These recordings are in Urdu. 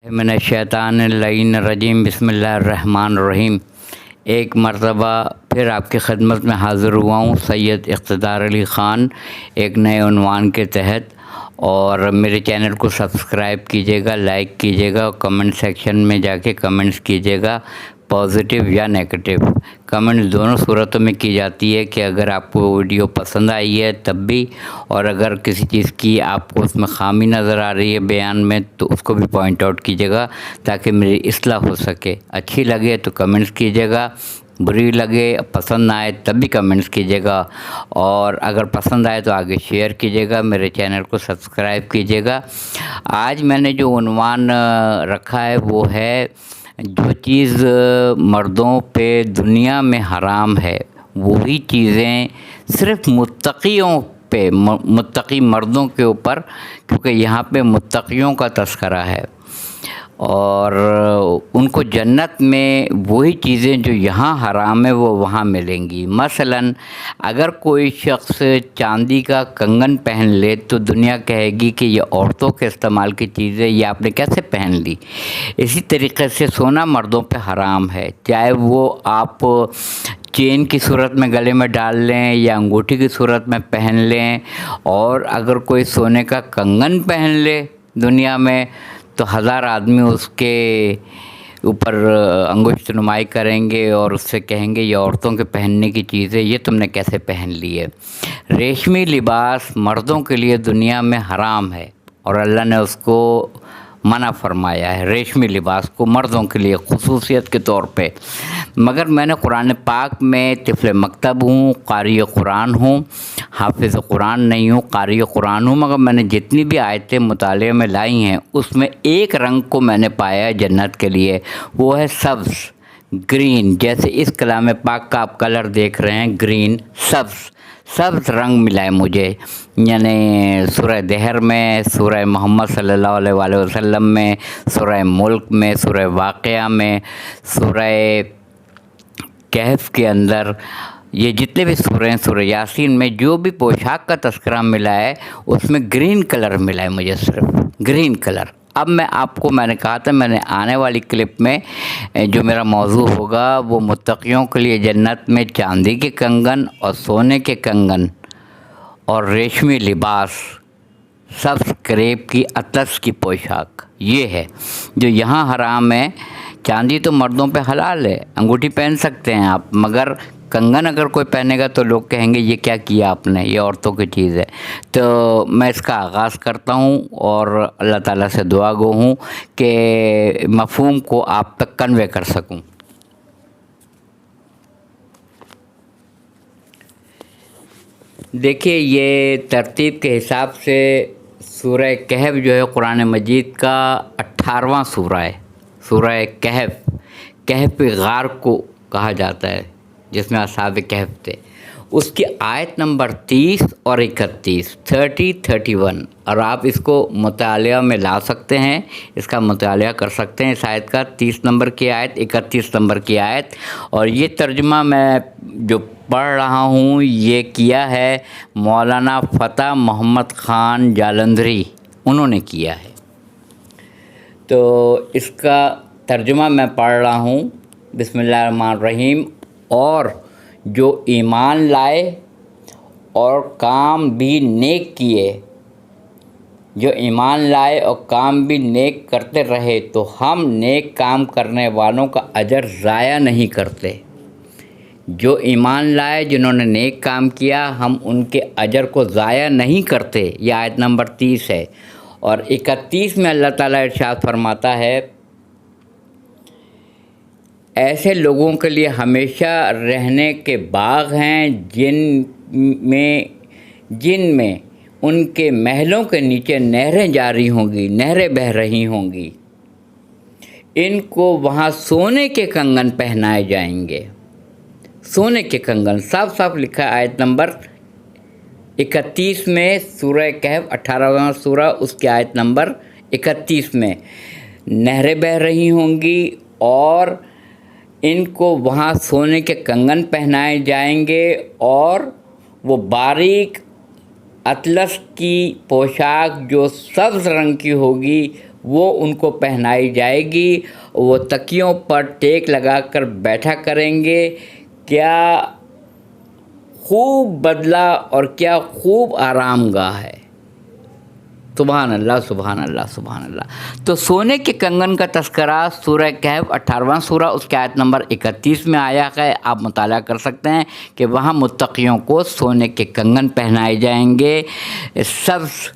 من الشیطان اللعین الرجیم بسم اللہ الرحمن الرحیم۔ ایک مرتبہ پھر آپ کی خدمت میں حاضر ہوا ہوں سید اقتدار علی خان ایک نئے عنوان کے تحت، اور میرے چینل کو سبسکرائب کیجیے گا، لائک کیجیے گا، کمنٹ سیکشن میں جا کے کمنٹس کیجیے گا، پازیٹیو یا نیگیٹو کمنٹس دونوں صورتوں میں کی جاتی ہے کہ اگر آپ کو ویڈیو پسند آئی ہے تب بھی، اور اگر کسی چیز کی آپ کو اس میں خامی نظر آ رہی ہے بیان میں تو اس کو بھی پوائنٹ آؤٹ کیجیے گا تاکہ میری اصلاح ہو سکے۔ اچھی لگے تو کمنٹس کیجیے گا، بری لگے پسند نہ آئے تب بھی کمنٹس کیجیے گا، اور اگر پسند آئے تو آگے شیئر کیجیے گا، میرے چینل کو سبسکرائب کیجیے گا۔ آج میں نے جو عنوان رکھا ہے وہ ہے جو چیز مردوں پہ دنیا میں حرام ہے وہی چیزیں صرف متقیوں پہ، متقی مردوں کے اوپر، کیونکہ یہاں پہ متقیوں کا تذکرہ ہے، اور ان کو جنت میں وہی چیزیں جو یہاں حرام ہے وہ وہاں ملیں گی۔ مثلاً اگر کوئی شخص چاندی کا کنگن پہن لے تو دنیا کہے گی کہ یہ عورتوں کے استعمال کی چیز ہے، یہ آپ نے کیسے پہن لی۔ اسی طریقے سے سونا مردوں پہ حرام ہے، چاہے وہ آپ چین کی صورت میں گلے میں ڈال لیں یا انگوٹھی کی صورت میں پہن لیں، اور اگر کوئی سونے کا کنگن پہن لے دنیا میں تو 1000 آدمی اس کے اوپر انگشت نمائی کریں گے اور اس سے کہیں گے یہ عورتوں کے پہننے کی چیز ہے، یہ تم نے کیسے پہن لی ہے۔ ریشمی لباس مردوں کے لیے دنیا میں حرام ہے، اور اللہ نے اس کو منع فرمایا ہے، ریشمی لباس کو مردوں کے لیے خصوصیت کے طور پہ۔ مگر میں نے قرآن پاک میں طفل مکتب ہوں، قاری قرآن ہوں، حافظ قرآن نہیں ہوں، قاری قرآن ہوں، مگر میں نے جتنی بھی آیتیں مطالعے میں لائی ہیں اس میں ایک رنگ کو میں نے پایا ہے جنت کے لیے، وہ ہے سبز، گرین۔ جیسے اس کلام پاک کا آپ کلر دیکھ رہے ہیں، گرین، سبز رنگ ملا ہے مجھے، یعنی سورہ دہر میں، سورہ محمد صلی اللہ علیہ وآلہ وسلم میں، سورہ ملک میں، سورہ واقعہ میں، سورہ کہف کے اندر، یہ جتنے بھی سورہ ہیں، سورہ یاسین میں جو بھی پوشاک کا تذکرہ ملا ہے اس میں گرین کلر ملا ہے مجھے، صرف گرین کلر۔ اب میں نے کہا تھا میں نے آنے والی کلپ میں جو میرا موضوع ہوگا وہ متقیوں کے لیے جنت میں چاندی کے کنگن اور سونے کے کنگن اور ریشمی لباس، سبز کریپ کی اطلس کی پوشاک، یہ ہے جو یہاں حرام ہے۔ چاندی تو مردوں پہ حلال ہے، انگوٹھی پہن سکتے ہیں آپ، مگر کنگن اگر کوئی پہنے گا تو لوگ کہیں گے یہ کیا کیا آپ نے، یہ عورتوں کی چیز ہے۔ تو میں اس کا آغاز کرتا ہوں اور اللہ تعالیٰ سے دعا گو ہوں کہ مفہوم کو آپ تک کنوے کر سکوں۔ دیکھیے، یہ ترتیب کے حساب سے سورہ کہف جو ہے قرآن مجید کا 18واں سورہ ہے، سورہ کہف غار کو کہا جاتا ہے جس میں اصحاب کہف تھے۔ اس کی آیت نمبر 30 اور 31، 31، اور آپ اس کو مطالعہ میں لا سکتے ہیں، اس کا مطالعہ کر سکتے ہیں۔ اس آیت کا 30 نمبر کی آیت، 31 نمبر کی آیت، اور یہ ترجمہ میں جو پڑھ رہا ہوں یہ کیا ہے مولانا فتح محمد خان جالندھری، انہوں نے کیا ہے۔ تو اس کا ترجمہ میں پڑھ رہا ہوں، بسم اللہ الرحمن الرحیم۔ اور جو ایمان لائے اور کام بھی نیک کیے، جو ایمان لائے اور کام بھی نیک کرتے رہے تو ہم نیک کام کرنے والوں کا اجر ضائع نہیں کرتے۔ جو ایمان لائے، جنہوں نے نیک کام کیا، ہم ان کے اجر کو ضائع نہیں کرتے، یہ آیت نمبر 30 ہے۔ اور 31 میں اللہ تعالیٰ ارشاد فرماتا ہے ایسے لوگوں کے لیے ہمیشہ رہنے کے باغ ہیں جن میں ان کے محلوں کے نیچے نہریں جاری ہوں گی، نہریں بہہ رہی ہوں گی، ان کو وہاں سونے کے کنگن پہنائے جائیں گے۔ سونے کے کنگن صاف صاف لکھا ہے آیت نمبر 31 میں، سورہ کہف 18واں سورہ، اس کی آیت نمبر 31 میں، نہریں بہہ رہی ہوں گی اور ان کو وہاں سونے کے کنگن پہنائے جائیں گے، اور وہ باریک اطلس کی پوشاک جو سبز رنگ کی ہوگی وہ ان کو پہنائی جائے گی، وہ تکیوں پر ٹیک لگا کر بیٹھا کریں گے۔ کیا خوب بدلہ اور کیا خوب آرام گاہ ہے۔ سبحان اللہ سبحان اللہ سبحان اللہ۔ تو سونے کے کنگن کا تذکرہ سورہ کہف 18واں سورہ اس کی آیت نمبر 31 میں آیا ہے۔ آپ مطالعہ کر سکتے ہیں کہ وہاں متقیوں کو سونے کے کنگن پہنائے جائیں گے، سبز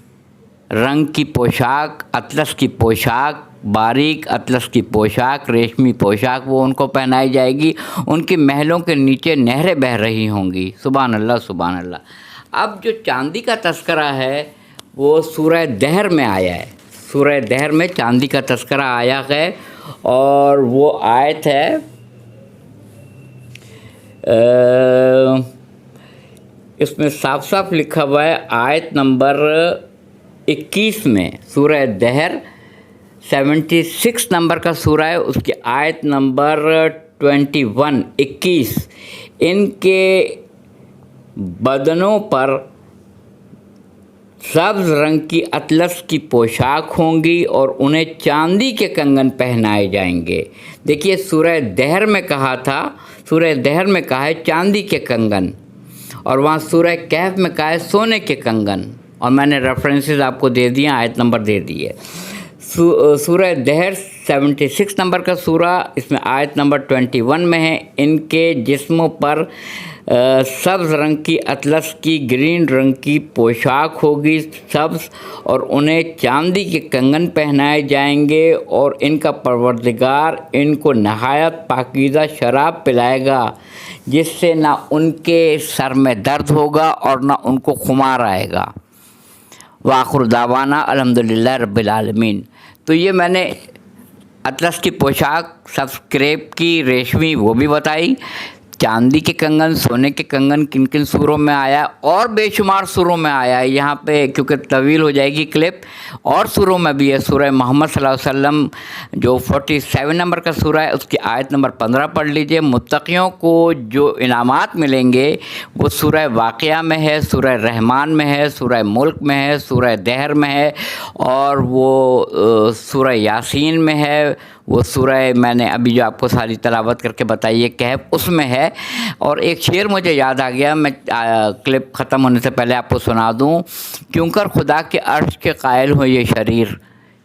رنگ کی پوشاک، اطلس کی پوشاک، باریک اطلس کی پوشاک، ریشمی پوشاک وہ ان کو پہنائی جائے گی۔ ان کے محلوں کے نیچے نہریں بہہ رہی ہوں گی۔ سبحان اللہ سبحان اللہ۔ اب جو چاندی کا تذکرہ ہے وہ سورہ دہر میں آیا ہے۔ سورہ دہر میں چاندی کا تذکرہ آیا ہے اور وہ آیت ہے اس میں صاف صاف لکھا ہوا ہے، آیت نمبر 21 میں، سورہ دہر 76 نمبر کا سورہ ہے، اس کی آیت نمبر 21۔ ان کے بدنوں پر سبز رنگ کی اطلس کی پوشاک ہوں گی اور انہیں چاندی کے کنگن پہنائے جائیں گے۔ دیکھیے سورہ دہر میں کہا تھا، سورہ دہر میں کہا ہے چاندی کے کنگن، اور وہاں سورہ کہف میں کہا ہے سونے کے کنگن، اور میں نے ریفرنسز آپ کو دے دیے، آیت نمبر دے دیے۔ سورہ دہر 76 نمبر کا سورہ، اس میں آیت نمبر 21 میں ہے، ان کے جسموں پر سبز رنگ کی اطلس کی گرین رنگ کی پوشاک ہوگی سبز، اور انہیں چاندی کے کنگن پہنائے جائیں گے، اور ان کا پروردگار ان کو نہایت پاکیزہ شراب پلائے گا جس سے نہ ان کے سر میں درد ہوگا اور نہ ان کو خمار آئے گا۔ وآخر دعوانا الحمدللہ رب العالمین۔ تو یہ میں نے اطلس کی پوشاک، سبز کریپ کی، ریشمی وہ بھی بتائی، چاندی کے کنگن، سونے کے کنگن کن کن سوروں میں آیا، اور بے شمار سوروں میں آیا ہے۔ یہاں پہ کیونکہ طویل ہو جائے گی کلپ، اور سوروں میں بھی ہے۔ سورہ محمد صلی اللہ علیہ وسلم جو 47 نمبر کا سورہ ہے، اس کی آیت نمبر 15 پڑھ لیجئے۔ متقیوں کو جو انعامات ملیں گے وہ سورہ واقعہ میں ہے، سورہ رحمان میں ہے، سورہ ملک میں ہے، سورہ دہر میں ہے، اور وہ سورہ یاسین میں ہے، وہ سورہ میں نے ابھی جو آپ کو ساری تلاوت کر کے بتائی ہے کہف، اس میں ہے۔ اور ایک شعر مجھے یاد آ گیا، میں کلپ ختم ہونے سے پہلے آپ کو سنا دوں۔ کیوں کر خدا کے عرش کے قائل ہو یہ شریر،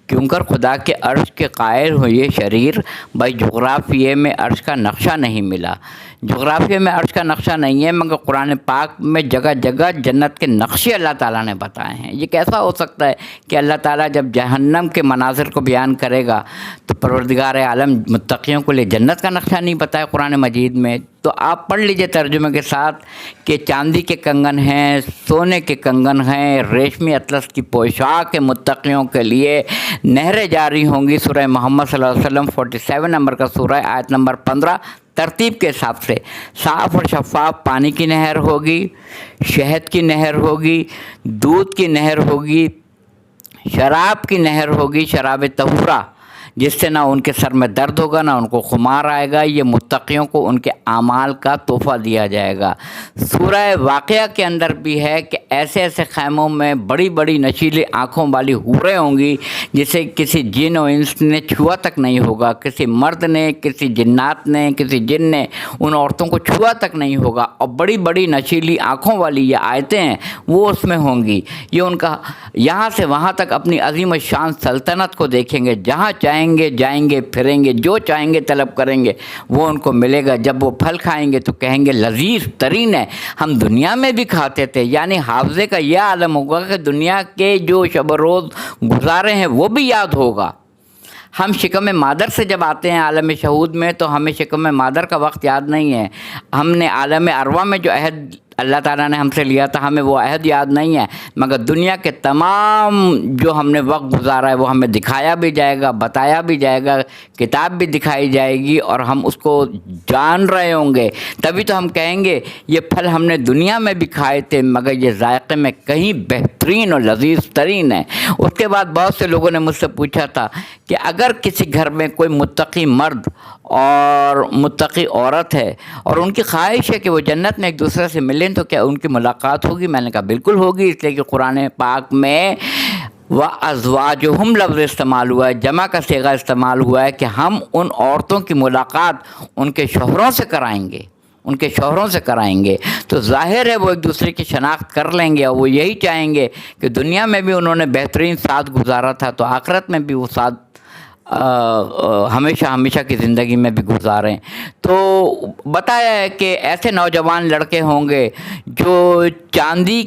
کیوں کر خدا کے عرش کے قائل ہو یہ شریر، بھائی جغرافیے میں عرش کا نقشہ نہیں ملا۔ جغرافیے میں عرش کا نقشہ نہیں ہے، مگر قرآن پاک میں جگہ جگہ جنت کے نقشے اللہ تعالیٰ نے بتائے ہیں۔ یہ کیسا ہو سکتا ہے کہ اللہ تعالیٰ جب جہنم کے مناظر کو بیان کرے گا تو پروردگار عالم متقیوں کو لے جنت کا نقشہ نہیں بتایا قرآن مجید میں؟ تو آپ پڑھ لیجئے ترجمے کے ساتھ کہ چاندی کے کنگن ہیں، سونے کے کنگن ہیں، ریشمی اطلس کی پوشاک ہے متقیوں کے لیے، نہریں جاری ہوں گی۔ سورہ محمد صلی اللہ علیہ وسلم 47 نمبر کا سورہ، آیت نمبر 15۔ ترتیب کے حساب سے صاف اور شفاف پانی کی نہر ہوگی، شہد کی نہر ہوگی، دودھ کی نہر ہوگی، شراب کی نہر ہوگی، شراب طہورہ، جس سے نہ ان کے سر میں درد ہوگا نہ ان کو خمار آئے گا۔ یہ متقیوں کو ان کے اعمال کا تحفہ دیا جائے گا۔ سورہ واقعہ کے اندر بھی ہے کہ ایسے ایسے خیموں میں بڑی بڑی نشیلی آنکھوں والی حوریں ہوں گی جسے کسی جن و انس نے چھوا تک نہیں ہوگا، کسی مرد نے، کسی جنات نے، کسی جن نے ان عورتوں کو چھوا تک نہیں ہوگا، اور بڑی بڑی نشیلی آنکھوں والی یہ آیتیں ہیں وہ اس میں ہوں گی۔ یہ ان کا یہاں سے وہاں تک اپنی عظیم الشان سلطنت کو دیکھیں گے، جہاں چاہیں گے جائیں گے، پھریں گے، جو چاہیں گے طلب کریں گے وہ ان کو ملے گا۔ جب وہ پھل کھائیں گے تو کہیں گے لذیذ ترین ہے، ہم دنیا میں بھی کھاتے تھے۔ یعنی حافظے کا یہ عالم ہوگا کہ دنیا کے جو شب و روز گزارے ہیں وہ بھی یاد ہوگا۔ ہم شکم مادر سے جب آتے ہیں عالم شہود میں تو ہمیں شکم مادر کا وقت یاد نہیں ہے، ہم نے عالم ارواح میں جو عہد اللہ تعالیٰ نے ہم سے لیا تھا ہمیں وہ عہد یاد نہیں ہے، مگر دنیا کے تمام جو ہم نے وقت گزارا ہے وہ ہمیں دکھایا بھی جائے گا، بتایا بھی جائے گا، کتاب بھی دکھائی جائے گی، اور ہم اس کو جان رہے ہوں گے۔ تبھی تو ہم کہیں گے یہ پھل ہم نے دنیا میں بھی کھائے تھے مگر یہ ذائقے میں کہیں بہترین اور لذیذ ترین ہے۔ اس کے بعد بہت سے لوگوں نے مجھ سے پوچھا تھا کہ اگر کسی گھر میں کوئی متقی مرد اور متقی عورت ہے اور ان کی خواہش ہے کہ وہ جنت میں ایک دوسرے سے ملیں تو کیا ان کی ملاقات ہوگی؟ میں نے کہا بالکل ہوگی، اس لیے کہ قرآن پاک میں وَأَزْوَاجُهُمْ لفظ استعمال ہوا ہے، جمع کا صیغہ استعمال ہوا ہے کہ ہم ان عورتوں کی ملاقات ان کے شوہروں سے کرائیں گے، ان کے شوہروں سے کرائیں گے۔ تو ظاہر ہے وہ ایک دوسرے کی شناخت کر لیں گے، اور وہ یہی چاہیں گے کہ دنیا میں بھی انہوں نے بہترین ساتھ گزارا تھا تو آخرت میں بھی وہ ساتھ ہمیشہ کی زندگی میں بھی گزاریں۔ تو بتایا ہے کہ ایسے نوجوان لڑکے ہوں گے جو چاندی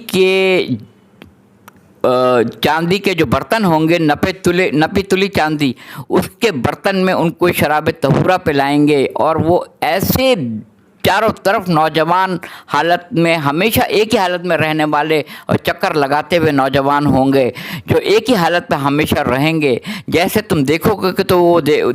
کے جو برتن ہوں گے، نپی تلی چاندی، اس کے برتن میں ان کو شراب طہورہ پلائیں گے، اور وہ ایسے چاروں طرف نوجوان حالت میں، ہمیشہ ایک ہی حالت میں رہنے والے اور چکر لگاتے ہوئے نوجوان ہوں گے جو ایک ہی حالت میں ہمیشہ رہیں گے۔ جیسے تم دیکھو گے کہ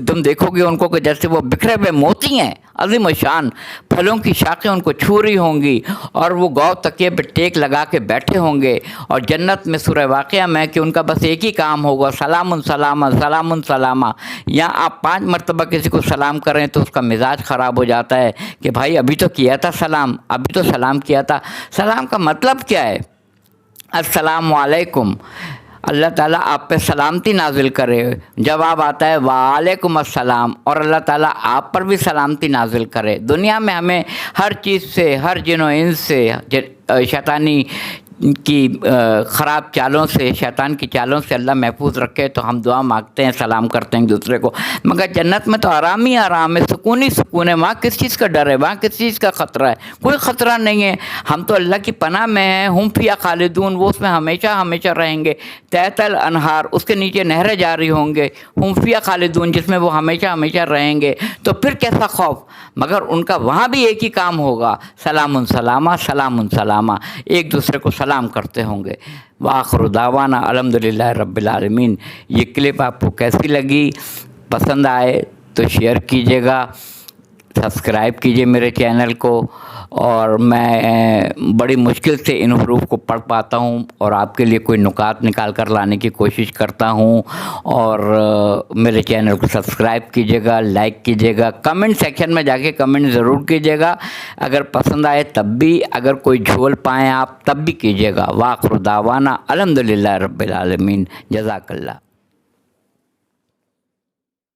تم دیکھو گے ان کو کہ جیسے وہ بکھرے ہوئے موتی ہیں، عظیم الشان پھلوں کی شاخیں ان کو چھو رہی ہوں گی، اور وہ گاؤ تکیے پہ ٹیک لگا کے بیٹھے ہوں گے، اور جنت میں سورہ واقعہ میں کہ ان کا بس ایک ہی کام ہوگا، سلام سلامہ سلام سلامہ۔ یا آپ 5 مرتبہ کسی کو سلام کریں تو اس کا مزاج خراب ہو جاتا ہے کہ بھائی ابھی تو کیا تھا سلام، ابھی تو سلام کیا تھا۔ سلام کا مطلب کیا ہے؟ السلام علیکم، اللہ تعالیٰ آپ پہ سلامتی نازل کرے۔ جواب آتا ہے وعلیکم السلام، اور اللہ تعالیٰ آپ پر بھی سلامتی نازل کرے۔ دنیا میں ہمیں ہر چیز سے، ہر جن و انس سے، شیطانی کی خراب چالوں سے، شیطان کی چالوں سے اللہ محفوظ رکھے، تو ہم دعا مانگتے ہیں، سلام کرتے ہیں ایک دوسرے کو۔ مگر جنت میں تو آرام ہی آرام ہے، سکون ہی سکون ہے، وہاں کس چیز کا ڈر ہے، وہاں کس چیز کا خطرہ ہے؟ کوئی خطرہ نہیں ہے۔ ہم تو اللہ کی پناہ میں ہیں، ہم فیہا خالدون، وہ اس میں ہمیشہ رہیں گے۔ تحت الانہار، اس کے نیچے نہریں جاری ہوں گے، ہم فیہا خالدون، جس میں وہ ہمیشہ رہیں گے۔ تو پھر کیسا خوف؟ مگر ان کا وہاں بھی ایک ہی کام ہوگا، سلام سلامہ سلام سلامہ، ایک دوسرے کو سلام کرتے ہوں گے۔ وآخر دعوانا الحمدللہ رب العالمین۔ یہ کلپ آپ کو کیسی لگی؟ پسند آئے تو شیئر کیجیے گا، سبسکرائب کیجیے میرے چینل کو، اور میں بڑی مشکل سے ان حروف کو پڑھ پاتا ہوں اور آپ کے لیے کوئی نکات نکال کر لانے کی کوشش کرتا ہوں۔ اور میرے چینل کو سبسکرائب کیجیے گا، لائک کیجیے گا، کمنٹ سیکشن میں جا کے کمنٹ ضرور کیجیے گا، اگر پسند آئے تب بھی، اگر کوئی جھول پائیں آپ تب بھی کیجیے گا۔ وآخر دعوانا الحمدللہ رب العالمین۔ جزاک اللہ۔